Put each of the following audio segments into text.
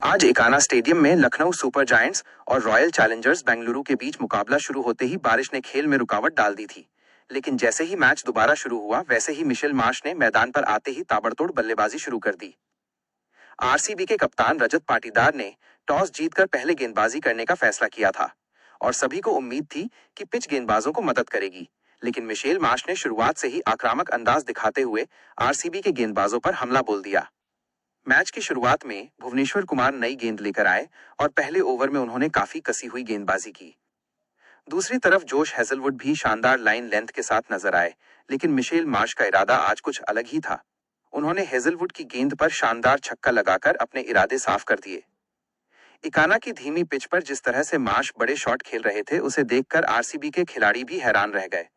आज एकाना स्टेडियम में Lucknow super giants और रॉयल चैलेंजर्स बेंगलुरु के बीच मुकाबला शुरू होते ही बारिश ने खेल में रुकावट डाल दी थी। लेकिन जैसे ही मैच दोबारा शुरू हुआ वैसे ही मिशेल मार्श ने मैदान पर आते ही ताबड़तोड़ बल्लेबाजी शुरू कर दी। आरसीबी के कप्तान रजत पाटीदार ने टॉस जीतकर पहले गेंदबाजी करने का फैसला किया था और सभी को उम्मीद थी कि पिच गेंदबाजों को मदद करेगी। लेकिन मिशेल मार्श ने शुरुआत से ही आक्रामक अंदाज दिखाते हुए आरसीबी के गेंदबाजों पर हमला बोल दिया। मैच की शुरुआत में भुवनेश्वर कुमार नई गेंद लेकर आए और पहले ओवर में उन्होंने काफी कसी हुई गेंदबाजी की। दूसरी तरफ जोश हेजलवुड भी शानदार लाइन लेंथ के साथ नजर आए, लेकिन मिशेल मार्श का इरादा आज कुछ अलग ही था। उन्होंने हेजलवुड की गेंद पर शानदार छक्का लगाकर अपने इरादे साफ कर दिए। इकाना की धीमी पिच पर जिस तरह से मार्श बड़े शॉट खेल रहे थे उसे देखकर आरसीबी के खिलाड़ी भी हैरान रह गए।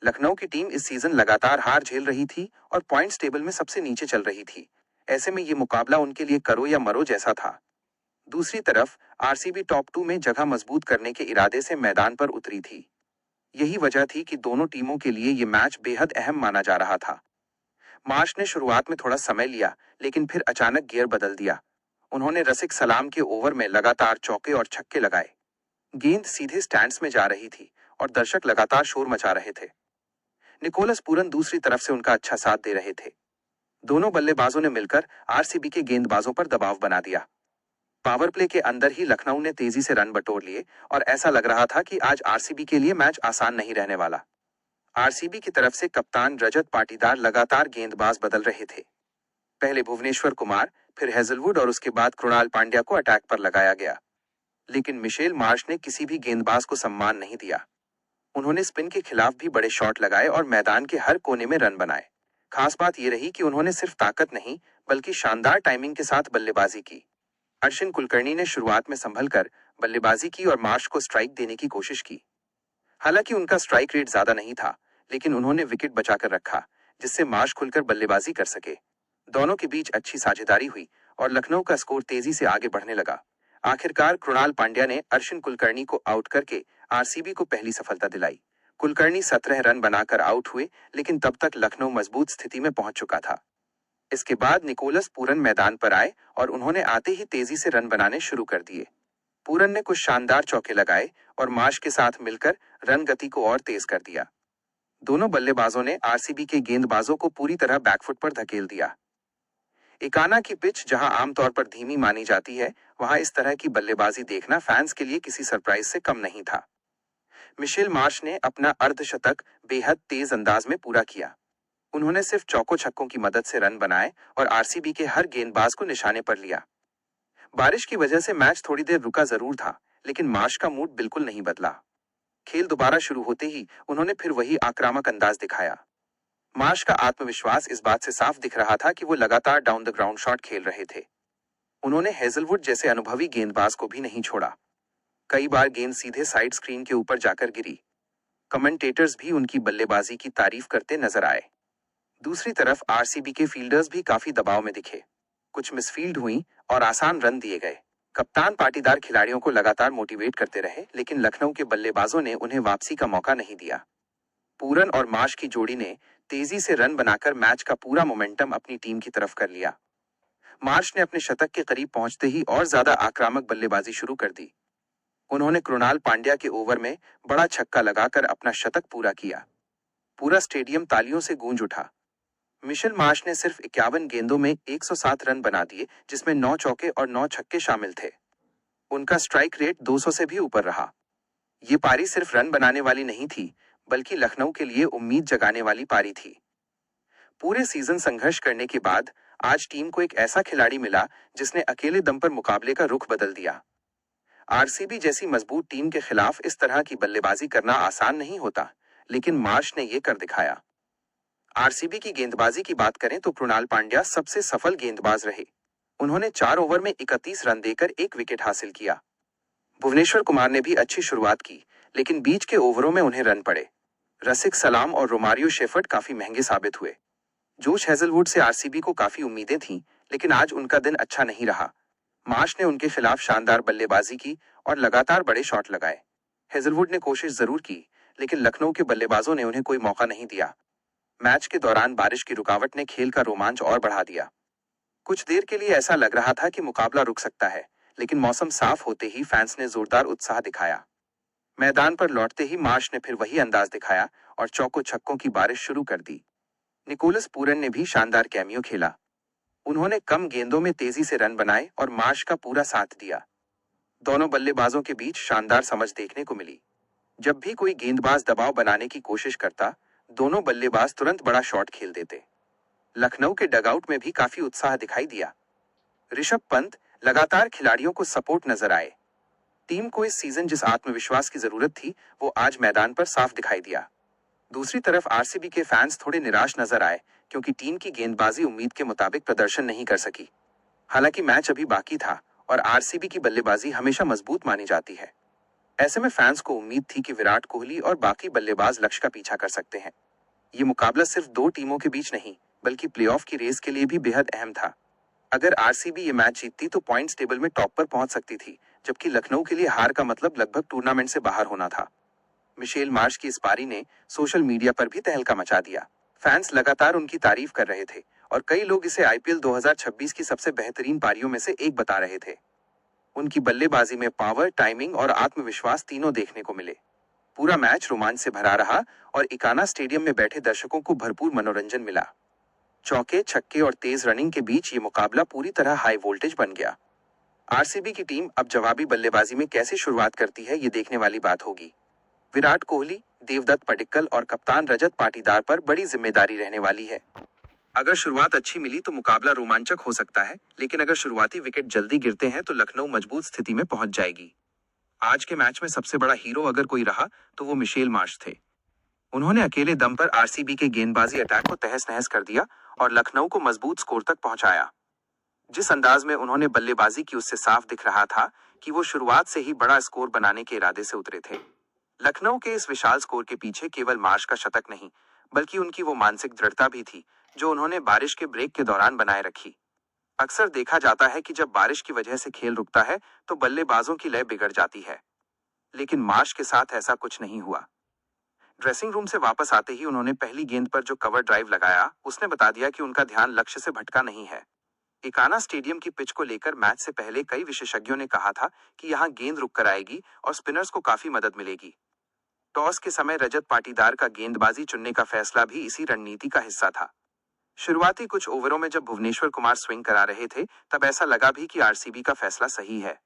लखनऊ की टीम इस सीजन लगातार हार झेल रही थी और पॉइंट्स टेबल में सबसे नीचे चल रही थी। ऐसे में ये मुकाबला उनके लिए करो या मरो जैसा था। दूसरी तरफ आरसीबी टॉप 2 में जगह मजबूत करने के इरादे से मैदान पर उतरी थी। यही वजह थी कि दोनों टीमों के लिए ये मैच बेहद अहम माना जा रहा था। मार्श ने शुरुआत में थोड़ा समय लिया, लेकिन फिर अचानक गियर बदल दिया। उन्होंने रसिक सलाम के ओवर में लगातार चौके और छक्के लगाए। गेंद सीधे स्टैंड्स में जा रही थी और दर्शक लगातार शोर मचा रहे थे। निकोलस पूरन दूसरी तरफ से उनका अच्छा साथ दे रहे थे। दोनों बल्लेबाजों ने मिलकर आरसीबी के गेंदबाजों पर दबाव बना दिया। पावर प्ले के अंदर ही लखनऊ ने तेजी से रन बटोर लिए और ऐसा लग रहा था कि आज आरसीबी के लिए मैच आसान नहीं रहने वाला। आरसीबी की तरफ से कप्तान रजत पाटीदार लगातार गेंदबाज बदल रहे थे। पहले भुवनेश्वर कुमार, फिर हेजलवुड और उसके बाद कृणाल पांड्या को अटैक पर लगाया गया। लेकिन मिशेल मार्श ने किसी भी गेंदबाज को सम्मान नहीं दिया। उन्होंने स्पिन के खिलाफ भी बड़े शॉट लगाए और मैदान के हर कोने में रन बनाए। खास बात यह रही कि उन्होंने सिर्फ ताकत नहीं बल्कि शानदार टाइमिंग के साथ बल्लेबाजी की। अश्विन कुलकर्णी ने शुरुआत में संभल कर बल्लेबाजी की और मार्श को स्ट्राइक देने की कोशिश की। हालांकि उनका स्ट्राइक रेट ज्यादा नहीं था, लेकिन उन्होंने विकेट बचाकर रखा, जिससे मार्श खुलकर बल्लेबाजी कर सके। दोनों के बीच अच्छी साझेदारी हुई और लखनऊ का स्कोर तेजी से आगे बढ़ने लगा। आखिरकार कृणाल पांड्या ने अश्विन कुलकर्णी को आउट करके आरसीबी को पहली सफलता दिलाई। कुलकर्णी 17 रन बनाकर आउट हुए, लेकिन तब तक लखनऊ मजबूत स्थिति में पहुंच चुका था। इसके बाद निकोलस पूरन मैदान पर आए और उन्होंने आते ही तेजी से रन बनाने शुरू कर दिए। पूरन ने कुछ शानदार चौके लगाए और मार्श के साथ मिलकर रन गति को और तेज कर दिया। दोनों बल्लेबाजों ने आरसीबी के गेंदबाजों को पूरी तरह बैकफुट पर धकेल दिया। इकाना की पिच जहां आमतौर पर धीमी मानी जाती है, वहां इस तरह की बल्लेबाजी देखना फैंस के लिए किसी सरप्राइज से कम नहीं था। मिशेल मार्श ने अपना अर्धशतक बेहद तेज अंदाज में पूरा किया। उन्होंने सिर्फ चौकों छक्कों की मदद से रन बनाए और आरसीबी के हर गेंदबाज को निशाने पर लिया। बारिश की वजह से मैच थोड़ी देर रुका जरूर था, लेकिन मार्श का मूड बिल्कुल नहीं बदला। खेल दोबारा शुरू होते ही उन्होंने फिर वही आक्रामक अंदाज दिखाया। मार्श का आत्मविश्वास इस बात से साफ दिख रहा था कि वो लगातार डाउन द ग्राउंड शॉट खेल रहे थे। उन्होंने हेजलवुड जैसे अनुभवी गेंदबाज को भी नहीं छोड़ा। कई बार गेंद सीधे साइड स्क्रीन के ऊपर जाकर गिरी। कमेंटेटर्स भी उनकी बल्लेबाजी की तारीफ करते नजर आए। दूसरी तरफ आरसीबी के फील्डर्स भी काफी दबाव में दिखे। कुछ मिसफील्ड हुई और आसान रन दिए गए। कप्तान पाटीदार खिलाड़ियों को लगातार मोटिवेट करते रहे, लेकिन लखनऊ के बल्लेबाजों ने उन्हें वापसी का मौका नहीं दिया। पूरन और मार्श की जोड़ी ने तेजी से रन बनाकर मैच का पूरा मोमेंटम अपनी टीम की तरफ कर लिया। मार्श ने अपने शतक के करीब पहुंचते ही और ज्यादा आक्रामक बल्लेबाजी शुरू कर दी। उन्होंने कृणाल पांड्या के ओवर में बड़ा छक्का लगाकर अपना शतक पूरा किया। पूरा स्टेडियम तालियों से गूंज उठा। मिशेल मार्श ने सिर्फ 51 गेंदों में 107 रन बना दिए, जिसमें 9 चौके और 9 छक्के शामिल थे। उनका स्ट्राइक रेट 200 से भी ऊपर रहा। ये पारी सिर्फ रन बनाने वाली नहीं थी, बल्कि लखनऊ के लिए उम्मीद जगाने वाली पारी थी। पूरे सीजन संघर्ष करने के बाद आज टीम को एक ऐसा खिलाड़ी मिला जिसने अकेले दम पर मुकाबले का रुख बदल दिया। आरसीबी जैसी मजबूत टीम के खिलाफ इस तरह की बल्लेबाजी करना आसान नहीं होता, लेकिन मार्श ने यह कर दिखाया। आरसीबी की गेंदबाजी की बात करें तो कृणाल पांड्या सबसे सफल गेंदबाज रहे। उन्होंने 4 ओवर में 31 रन देकर 1 विकेट हासिल किया। भुवनेश्वर कुमार ने भी अच्छी शुरुआत की, लेकिन बीच के ओवरों में उन्हें रन पड़े। रसिक सलाम और रोमारियो शेफर्ड काफी महंगे साबित हुए। जोश हेजलवुड से आरसीबी को काफी उम्मीदें थीं, लेकिन आज उनका दिन अच्छा नहीं रहा। मार्श ने उनके खिलाफ शानदार बल्लेबाजी की और लगातार बड़े शॉट लगाए। हेजलवुड ने कोशिश जरूर की, लेकिन लखनऊ के बल्लेबाजों ने उन्हें कोई मौका नहीं दिया। मैच के दौरान बारिश की रुकावट ने खेल का रोमांच और बढ़ा दिया। कुछ देर के लिए ऐसा लग रहा था कि मुकाबला रुक सकता है, लेकिन मौसम साफ होते ही फैंस ने जोरदार उत्साह दिखाया। मैदान पर लौटते ही मार्श ने फिर वही अंदाज दिखाया और चौको छक्कों की बारिश शुरू कर दी। निकोलस पूरन ने भी शानदार कैमियो खेला। उन्होंने कम गेंदों में तेजी से रन बनाए और मार्श का पूरा साथ दिया। दोनों बल्लेबाजों के बीच शानदार समझ देखने को मिली। जब भी कोई गेंदबाज दबाव बनाने की कोशिश करता, दोनों बल्लेबाज तुरंत बड़ा शॉट खेल देते। लखनऊ के डगआउट में भी काफी उत्साह दिखाई दिया। ऋषभ पंत लगातार खिलाड़ियों को सपोर्ट नजर आए। टीम को इस सीजन जिस आत्मविश्वास की जरूरत थी, वो आज मैदान पर साफ दिखाई दिया। दूसरी तरफ आरसीबी के फैंस थोड़े निराश नजर आए क्योंकि टीम की गेंदबाजी उम्मीद के मुताबिक प्रदर्शन नहीं कर सकी। हालांकि मैच अभी बाकी था और आरसीबी की बल्लेबाजी हमेशा मजबूत मानी जाती है। ऐसे में फैंस को उम्मीद थी कि विराट कोहली और बाकी बल्लेबाज लक्ष्य का पीछा कर सकते हैं। ये मुकाबला सिर्फ दो टीमों के बीच नहीं, बल्कि प्लेऑफ की रेस के लिए भी बेहद अहम था। अगर आरसीबी ये मैच जीतती तो पॉइंट्स टेबल में टॉप पर पहुंच सकती थी, जबकि लखनऊ के लिए हार का मतलब लगभग टूर्नामेंट से बाहर होना था। मिशेल मार्श की इस पारी ने सोशल मीडिया पर भी तहलका मचा दिया। फैंस लगातार उनकी तारीफ कर रहे थे और कई लोग इसे आईपीएल 2026 की सबसे बेहतरीन पारियों में से एक बता रहे थे। उनकी बल्लेबाजी में पावर, टाइमिंग और आत्मविश्वास तीनों देखने को मिले। पूरा मैच रोमांच से भरा रहा और इकाना स्टेडियम में बैठे दर्शकों को भरपूर मनोरंजन मिला। चौके, छक्के और तेज रनिंग के बीच ये मुकाबला पूरी तरह हाई वोल्टेज बन गया। आरसीबी की टीम अब जवाबी बल्लेबाजी में कैसे शुरुआत करती है, ये देखने वाली बात होगी। विराट कोहली, देवदत्त पडिक्कल और कप्तान रजत पाटीदार पर बड़ी जिम्मेदारी रहने वाली है। अगर शुरुआत अच्छी मिली तो मुकाबला रोमांचक हो सकता है, लेकिन अगर शुरुआती विकेट जल्दी गिरते हैं तो लखनऊ मजबूत स्थिति में पहुंच जाएगी। आज के मैच में सबसे बड़ा हीरो अगर कोई रहा तो वो मिशेल मार्श थे। उन्होंने अकेले दम पर आरसीबी के गेंदबाजी अटैक को तहस नहस कर दिया और लखनऊ को मजबूत स्कोर तक पहुंचाया। जिस अंदाज में उन्होंने बल्लेबाजी की उससे साफ दिख रहा था कि वो शुरुआत से ही बड़ा स्कोर बनाने के इरादे से उतरे थे। लखनऊ के इस विशाल स्कोर के पीछे केवल मार्श का शतक नहीं, बल्कि उनकी वो मानसिक दृढ़ता भी थी जो उन्होंने बारिश के ब्रेक के दौरान बनाए रखी। अक्सर देखा जाता है कि जब बारिश की वजह से खेल रुकता है तो बल्लेबाजों की लय बिगड़ जाती है, लेकिन मार्श के साथ ऐसा कुछ नहीं हुआ। ड्रेसिंग रूम से वापस आते ही उन्होंने पहली गेंद पर जो कवर ड्राइव लगाया, उसने बता दिया कि उनका ध्यान लक्ष्य से भटका नहीं है। इकाना स्टेडियम की पिच को लेकर मैच से पहले कई विशेषज्ञों ने कहा था कि यहां गेंद रुक कर आएगी और स्पिनर्स को काफी मदद मिलेगी। टॉस के समय रजत पाटीदार का गेंदबाजी चुनने का फैसला भी इसी रणनीति का हिस्सा था। शुरुआती कुछ ओवरों में जब भुवनेश्वर कुमार स्विंग करा रहे थे, तब ऐसा लगा भी कि आरसीबी का फैसला सही है।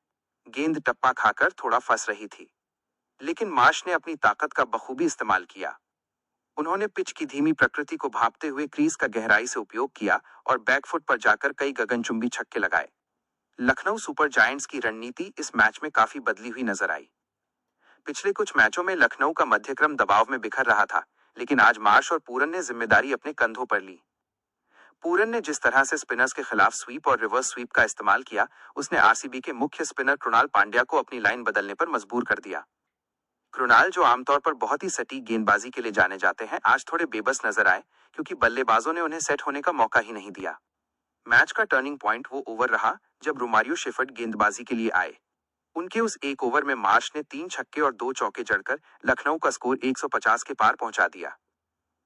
गेंद टप्पा खाकर थोड़ा फंस रही थी, लेकिन मार्श ने अपनी ताकत का बखूबी इस्तेमाल किया। उन्होंने पिच की धीमी प्रकृति को भांपते हुए क्रीज का गहराई से उपयोग किया और बैकफुट पर जाकर कई गगनचुंबी छक्के लगाए। लखनऊ सुपर जायंट्स की रणनीति इस मैच में काफी बदली हुई नजर आई। पिछले कुछ मैचों में लखनऊ का मध्यक्रम दबाव में बिखर रहा था, लेकिन आज मार्श और पूरन ने जिम्मेदारी अपने कंधों पर ली। पूरन ने जिस तरह से स्पिनर्स के खिलाफ स्वीप और रिवर्स स्वीप का इस्तेमाल किया, उसने आरसीबी के मुख्य स्पिनर कृणाल पांड्या को अपनी लाइन बदलने पर मजबूर कर दिया। कृणाल, जो आमतौर पर बहुत ही सटीक गेंदबाजी के लिए जाने जाते हैं, आज थोड़े बेबस नजर आए क्योंकि बल्लेबाजों ने उन्हें सेट होने का मौका ही नहीं दिया। मैच का टर्निंग पॉइंट वो ओवर रहा जब रोमारियो शेफर्ड गेंदबाजी के लिए आए। उनके उस एक ओवर में मार्श ने 3 छक्के और 2 चौके जड़कर लखनऊ का स्कोर 150 के पार पहुंचा दिया।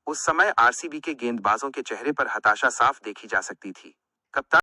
उस समय आरसीबी के गेंदबाजों के चेहरे पर हताशा साफ देखी जा सकती थी। कप्तान